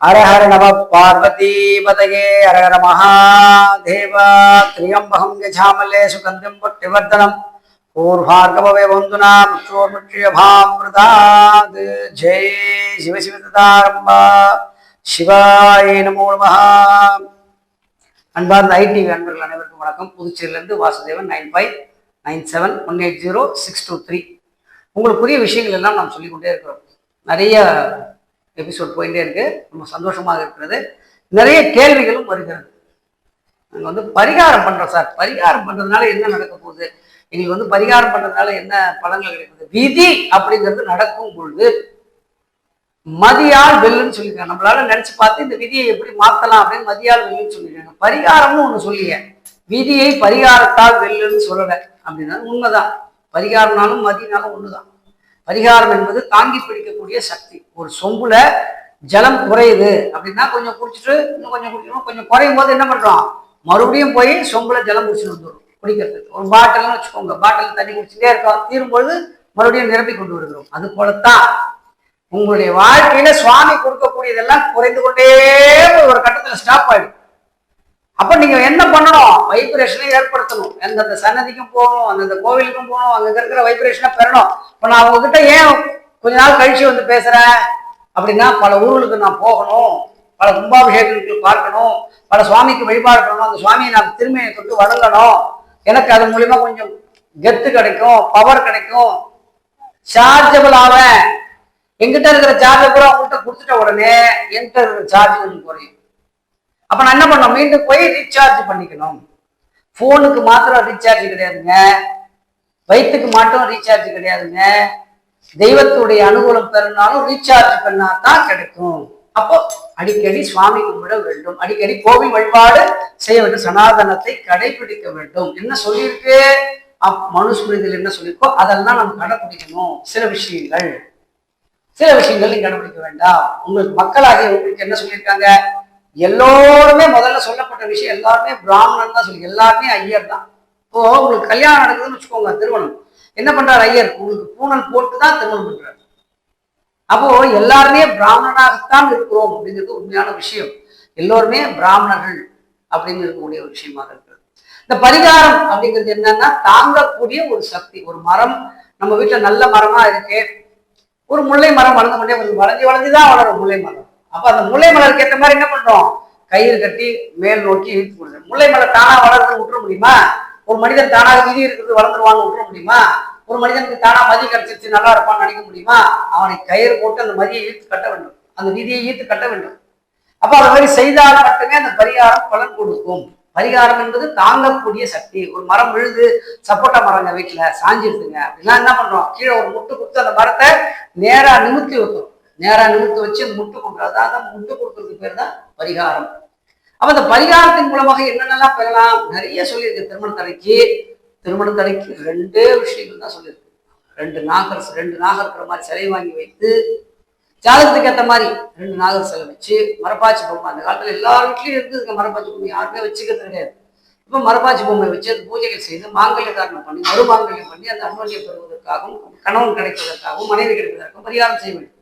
हर हर नम पार्वती पतये हर हर महादेव त्र्यंबकं यजामहे सुगंधिं पुष्टिवर्धनम् पूर्वार्कभवे वन्दना पुत्रोर्मुक्ष्यभामृतात् जय शिव शिव तदारम्भ शिवाय नमो नमः। அன்பார்ந்த ஐடி அன்பர்கள் அனைவருக்கும் வணக்கம். புதுச்சேரியிலிருந்து வாசுதேவன் 9597180623. உங்களுக்குரிய விஷயங்கள் எல்லாம் நாம் சொல்லிக்கொண்டே இருக்கிறோம். நிறைய எபிசோட் போயிட்டே இருக்கு, ரொம்ப சந்தோஷமாக இருக்கிறது. நிறைய கேள்விகளும் வருகிறது. நாங்கள் பரிகாரம் பண்றோம் சார், பரிகாரம் பண்றதுனால என்ன நடக்க போகுது, எங்களுக்கு பரிகாரம் பண்றதுனால என்ன பலன்கள் கிடைக்குது, விதி அப்படிங்கிறது நடக்கும் பொழுது மதியால் வெல்லுன்னு சொல்லியிருக்காங்க. நம்மளால நினைச்சு பார்த்து இந்த விதியை எப்படி மாத்தலாம் அப்படின்னு மதியால் வெல்லுன்னு சொல்லியிருக்காங்க. பரிகாரமும் ஒண்ணு சொல்லிய விதியை பரிகாரத்தால் வெல்லுன்னு சொல்லல அப்படின்னா உண்மைதான். பரிகாரம்னாலும் மதினாலும் ஒண்ணுதான். பரிகாரம் என்பது தாங்கி பிடிக்கக்கூடிய சக்தி. ஒரு சொம்புல ஜலம் குறையுது அப்படின்னா கொஞ்சம் குடிச்சிட்டு இன்னும் கொஞ்சம் குடிக்கணும், கொஞ்சம் குறையும் போது என்ன பண்றோம், மறுபடியும் போய் சொம்புல ஜலம் குடிச்சுட்டு வந்துடும் குடிக்கிறதுக்கு. ஒரு பாட்டில்னு வச்சுக்கோங்க, பாட்டில் தண்ணி குடிச்சுட்டே இருக்கோம், தீரும்பொழுது மறுபடியும் நிரப்பி கொண்டு வருகிறோம். அது போலத்தான் உங்களுடைய வாழ்க்கையில சுவாமி கொடுக்கக்கூடியதெல்லாம் குறைந்து கொண்டே ஒரு கட்டத்துல ஸ்டாப் ஆயிடும். அப்ப நீங்க என்ன பண்ணணும், வைப்ரேஷனை ஏற்படுத்தணும். எந்தெந்த சன்னதிக்கும் போகணும், அந்தந்த கோவிலுக்கும் போகணும், அங்க இருக்கிற வைப்ரேஷனை பெறணும். இப்ப நான் உங்ககிட்ட ஏன் கொஞ்ச நாள் கழிச்சு பேசுறேன் அப்படின்னா, பல ஊர்களுக்கு நான் போகணும், பல கும்பாபிஷேகங்களுக்கு பார்க்கணும், பல சுவாமிக்கு வழிபாடு பண்ணணும், அந்த சுவாமியை நான் திருமையை தொட்டு வணங்கணும், எனக்கு அது மூலியமா கொஞ்சம் கெத்து கிடைக்கும், பவர் கிடைக்கும், சார்ஜபிள் ஆவேன். எங்கிட்ட இருக்கிற சார்ஜ் பூரா உங்கள்கிட்ட கொடுத்துட்ட உடனே என்கிட்ட இருக்கிற சார்ஜ் கொஞ்சம் குறையும். அப்ப நான் என்ன பண்ணோம், மீண்டும் போய் ரீசார்ஜ் பண்ணிக்கணும். போனுக்கு மாத்திரம் ரீசார்ஜ் கிடையாதுங்க, வயிற்றுக்கு மட்டும் ரீசார்ஜ் கிடையாதுங்க, தெய்வத்துடைய அனுகூலம் பெறனாலும் ரீசார்ஜ் பண்ணா தான் கிடைக்கும். அப்போ அடிக்கடி சுவாமி கும்பிட வேண்டும், அடிக்கடி கோவில் வழிபாடு செய்ய வேண்டும், சனாதனத்தை கடைபிடிக்க வேண்டும். என்ன சொல்லியிருக்கு மனுஸ்மிருதியில் என்ன சொல்லியிருக்கோ அதெல்லாம் நம்ம கடைபிடிக்கணும். சில விஷயங்கள் நீங்க கடைபிடிக்க வேண்டாம். உங்களுக்கு மக்களாகிய உங்களுக்கு என்ன சொல்லியிருக்காங்க, எல்லோருமே முதல்ல சொல்லப்பட்ட விஷயம் எல்லாருமே பிராமணன் தான் சொல்லி, எல்லாருமே ஐயர் தான். இப்போ உங்களுக்கு கல்யாணம் நடக்குதுன்னு வச்சுக்கோங்க, திருமணம் என்ன பண்றாரு ஐயர், உங்களுக்கு பூனல் போட்டு தான் திருமணம் பண்றாரு. அப்போ எல்லாருமே பிராமணனாகத்தான் இருக்கிறோம் அப்படிங்கிறது உண்மையான விஷயம். எல்லோருமே பிராமணர்கள் அப்படின்னு இருக்கக்கூடிய ஒரு விஷயமாக இருக்கிறது. இந்த பரிகாரம் அப்படிங்கிறது என்னன்னா, தாங்கக்கூடிய ஒரு சக்தி. ஒரு மரம் நம்ம வீட்டுல நல்ல மரமா இருக்கு, ஒரு முல்லை மரம் வளர்ந்து கொண்டே வளைஞ்சுதான் வளரும் முல்லை மரம். அப்ப அந்த முல்லை மலருக்கு ஏற்ற மாதிரி என்ன பண்றோம், கயிறு கட்டி மேல் நோக்கி இழுத்து கொடுக்குறோம். முல்லை மலர் தானா வளர்ந்து விட்டுற முடியுமா? ஒரு மனிதன் தானாக விதி இருக்கிறது வளர்ந்துருவான்னு விட்டுற முடியுமா? ஒரு மனிதனுக்கு தானா மதி கிடைச்சிருச்சு நல்லா இருப்பான்னு நினைக்க முடியுமா? அவனை கயிறு போட்டு அந்த மதியை ஈர்த்து கட்ட வேண்டும், அந்த விதியை ஈர்த்து கட்ட வேண்டும். அப்ப அது மாதிரி செய்தால் மட்டுமே அந்த பரிகாரம் பலன் கொடுக்கும். பரிகாரம் என்பது தாங்கக்கூடிய சக்தி. ஒரு மரம் விழுது, சப்போட்டா மரங்க வீட்டுல சாஞ்சிருக்குங்க அப்படின்னா என்ன பண்றோம், கீழே ஒரு முட்டு கொடுத்து அந்த மரத்தை நேரா நிமித்தி வைக்கிறோம். நேரா நிமித்து வச்சு அந்த முட்டு கொடுக்குறது, அதான் முட்டு கொடுக்கறதுக்கு பேர் தான் பரிகாரம். அப்ப அந்த பரிகாரத்தின் மூலமாக என்னென்னலாம் பெறலாம் நிறைய சொல்லியிருக்கு. திருமண தடைக்கு ரெண்டே விஷயங்கள் தான் சொல்லியிருக்கு. ரெண்டு நாகர் இருக்கிற மாதிரி சிலை வாங்கி வைத்து, ஜாதகத்துக்கு ஏற்ற மாதிரி 2 நாகர் சிலை வச்சு, மரப்பாச்சி பொம்மை அந்த காலத்துல எல்லார் வீட்லயும் இருக்குதுங்க மரப்பாச்சி பொம்மை, யாருமே வச்சுக்கிறது கிடையாது. இப்ப மரப்பாச்சி பொம்மை வச்சு அது பூஜைகள் செய்து மாங்கல்ய தாரணம் பண்ணி மறுமாங்கல்யம் பண்ணி அந்த அன்வன்யம் பெறுவதற்காகவும் கணவன் கிடைப்பதற்காகவும் மனைவி கிடைப்பதற்காகவும் பரிகாரம் செய்ய வேண்டும்.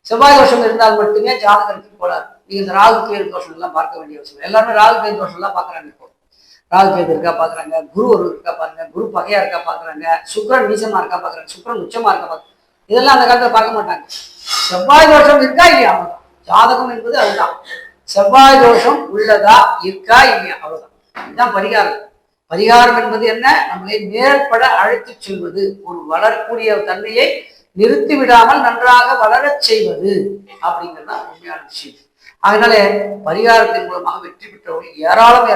செவ்வாய் தோஷம் இருந்தால் மட்டுமே ஜாதகத்துக்கு போலாது. நீங்க இந்த ராகு கேது தோஷம் எல்லாம் பார்க்க வேண்டிய அவசியம். எல்லாருமே ராகு கேது தோஷம் எல்லாம் பாக்குறாங்க. இப்போ ராகு கேது இருக்கா பாக்குறாங்க, குரு ஒரு இருக்கா பாருங்க, குரு பகையா இருக்கா பாக்குறாங்க, சுக்கிரன் நீச்சமா இருக்கா பாக்குறாங்க, சுக்கிரன் உச்சமா இருக்கா பாக்குறாங்க. இதெல்லாம் அந்த காலத்துல பார்க்க மாட்டாங்க. செவ்வாய் தோஷம் இருக்கா இல்லையா அவ்வளவுதான். ஜாதகம் என்பது அதுதான். செவ்வாய் தோஷம் உள்ளதா இருக்கா இல்லையா அவ்வளவுதான். இதுதான் பரிகாரம். பரிகாரம் என்பது என்ன, நம்மளை நேர்பட அழைத்து செல்வது, ஒரு வளரக்கூடிய தன்மையை நிறுத்தி விடாமல் நன்றாக வளரச் செய்வது அப்படிங்கிறது உண்மையான விஷயம். அதனால பரிகாரத்தின் மூலமாக வெற்றி பெற்றவர்கள் ஏராளம்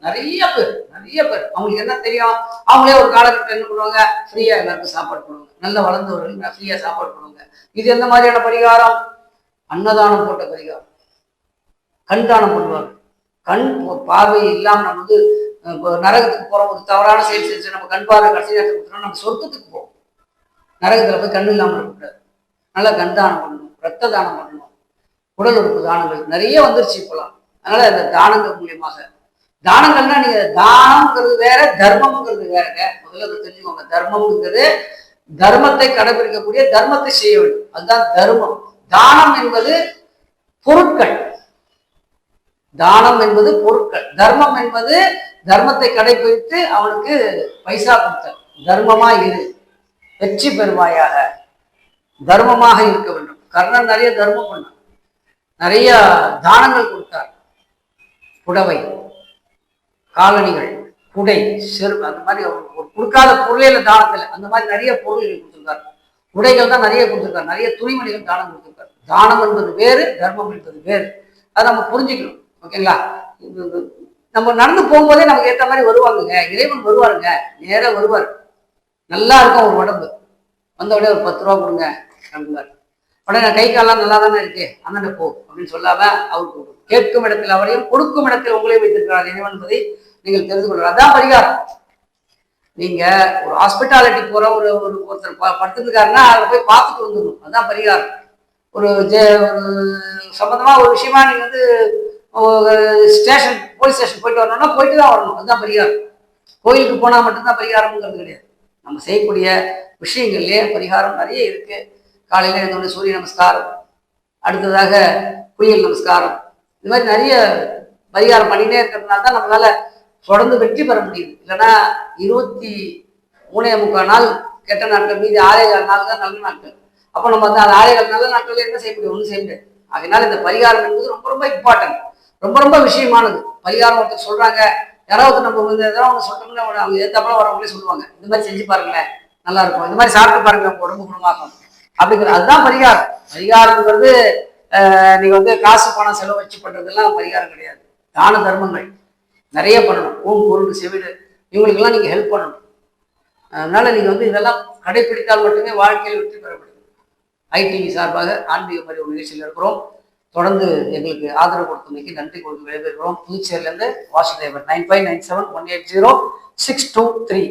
நிறைய பேர். அவங்களுக்கு என்ன தெரியும், அவங்களே ஒரு காலகட்டம் என்ன பண்ணுவாங்க, ஃப்ரீயா எல்லாருக்கும் சாப்பாடு பண்ணுவாங்க. நல்ல வளர்ந்தவர்கள் ஃப்ரீயா சாப்பாடு பண்ணுவாங்க. இது எந்த மாதிரியான பரிகாரம், அன்னதானம் போட்ட பரிகாரம். கண் தானம் பண்ணுவாங்க. கண் பார்வை இல்லாம நம்ம நரகத்துக்கு போறோம், ஒரு தவறான செயல் செஞ்சு நம்ம கண் பார்வை கடைசி நேரத்துக்கு கொடுத்தோம்னா நம்ம சொர்க்கத்துக்கு போவோம். நரகத்துல போய் கண்ணு இல்லாமல் இருக்கக்கூடாது. நல்லா கண் தானம் பண்ணணும், ரத்த தானம் பண்ணணும், உடல் உறுப்பு தானங்கள் நிறைய வந்துருச்சு இப்போலாம். அதனால இந்த தானங்கள் மூலியமாக, தானங்கள்னா நீங்க தானம்ங்கிறது வேற, தர்மம்ங்கிறது வேறங்க. முதல்ல அதை தெரிஞ்சுக்கோங்க. தர்மம்ங்கிறது தர்மத்தை கடைபிடிக்கக்கூடிய, தர்மத்தை செய்ய வேண்டும், அதுதான் தர்மம். தானம் என்பது பொருட்கள். தானம் என்பது பொருட்கள். தர்மம் என்பது தர்மத்தை கடைபிடித்து அவனுக்கு பைசா கொடுத்தல். தர்மமா இரு, வெற்றி பெறுவாயாக, தர்மமாக இருக்க வேண்டும். கர்ணன் நிறைய தர்மம் பண்ணார், நிறைய தானங்கள் கொடுத்தார். புடவை, காலணிகள், குடை, செருப்பு, அந்த மாதிரி ஒரு கொடுக்காத பொருளே தானத்தில் அந்த மாதிரி நிறைய பொருள்கள் கொடுத்திருக்கார். உடைகள் தான் நிறைய கொடுத்திருக்காரு, நிறைய துணிமணிகள் தானம் கொடுத்திருக்காரு. தானம் என்பது வேறு, தர்மம் என்பது வேறு. அதை நம்ம புரிஞ்சுக்கணும். ஓகேங்களா? நம்ம நடந்து போகும்போதே நமக்கு ஏற்ற மாதிரி வருவாங்க, இறைவன் வருவாருங்க, நேராக வருவார். நல்லா இருக்கும் ஒரு உடம்பு, வந்த உடனே ஒரு 10 ரூபா கொடுங்க அப்படின்னாரு. உடனே கை காலெல்லாம் நல்லா தானே இருக்கு, அண்ணனை போ அப்படின்னு சொல்லாம அவருக்கு கேட்கும் இடத்தில் அவரையும் கொடுக்கும் இடத்தில் உங்களையும் வைத்திருக்கிறார் இறைவன் என்பதை நீங்கள் தெரிந்து கொள்கிறார். அதான் பரிகாரம். நீங்க ஒரு ஹாஸ்பிட்டாலிட்டி போற ஒருத்தர் படுத்துருக்காருன்னா அதை போய் பார்த்துட்டு வந்துடணும். அதான் பரிகாரம். ஒரு சம்பந்தமா ஒரு விஷயமா நீங்க ஸ்டேஷன், போலீஸ் ஸ்டேஷன் போயிட்டு வரணும்னா போயிட்டு தான் வரணும். அதுதான் பரிகாரம். கோயிலுக்கு போனா மட்டும்தான் பரிகாரம்ங்கிறது கிடையாது. நம்ம செய்யக்கூடிய விஷயங்கள்லயே பரிகாரம் நிறைய இருக்கு. காலையில இருந்தோடனே சூரிய நமஸ்காரம், அடுத்ததாக புயல் நமஸ்காரம், இது மாதிரி நிறைய பரிகாரம் பண்ணினே இருக்கிறதுனால தான் நம்மளால தொடர்ந்து வெற்றி பெற முடியுது. இல்லைன்னா 23.75 நாள் கெட்ட நாட்கள், மீதி 6.25 நாள் தான் நல்ல நாட்கள். அப்போ நம்ம அந்த 6.25 நல்ல நாட்கள் என்ன செய்ய முடியும்? ஒன்றும் செய்ய முடியாது. அதனால இந்த பரிகாரம் என்பது ரொம்ப ரொம்ப இம்பார்ட்டன்ட், ரொம்ப ரொம்ப விஷயமானது. பரிகாரம் ஒருத்தர் சொல்றாங்க, யாராவது நம்ம எதாவது அவங்க சொல்றோம்னா அவங்க ஏத்தாப்புல வரவங்களே சொல்லுவாங்க, இந்த மாதிரி செஞ்சு பாருங்களேன் நல்லா இருக்கும், இந்த மாதிரி சாப்பிட்டு பாருங்க உங்க உடம்பு குணமாகும் அப்படிங்கிறது. அதுதான் பரிகாரம். பரிகாரம்ங்கிறது நீங்க காசு பணம் செலவு வச்சு பண்றதெல்லாம் பரிகாரம் கிடையாது. தான தர்மங்கள் நிறைய பண்ணணும். பொருள், செவிடு, இவங்களுக்கெல்லாம் நீங்க ஹெல்ப் பண்ணணும். அதனால நீங்க இதெல்லாம் கடைபிடித்தால் மட்டுமே வாழ்க்கையில் வெற்றி பெறப்படுது. ஐடிவி சார்பாக ஆன்மீக மாதிரி ஒரு நிகழ்ச்சியில் இருக்கிறோம். தொடர்ந்து எங்களுக்கு ஆதரவு கொடுத்தமைக்கு நன்றி கொடுத்து விடைபெறுகிறோம். புதுச்சேரியிலேருந்து வாசுதேவன். 9597180623.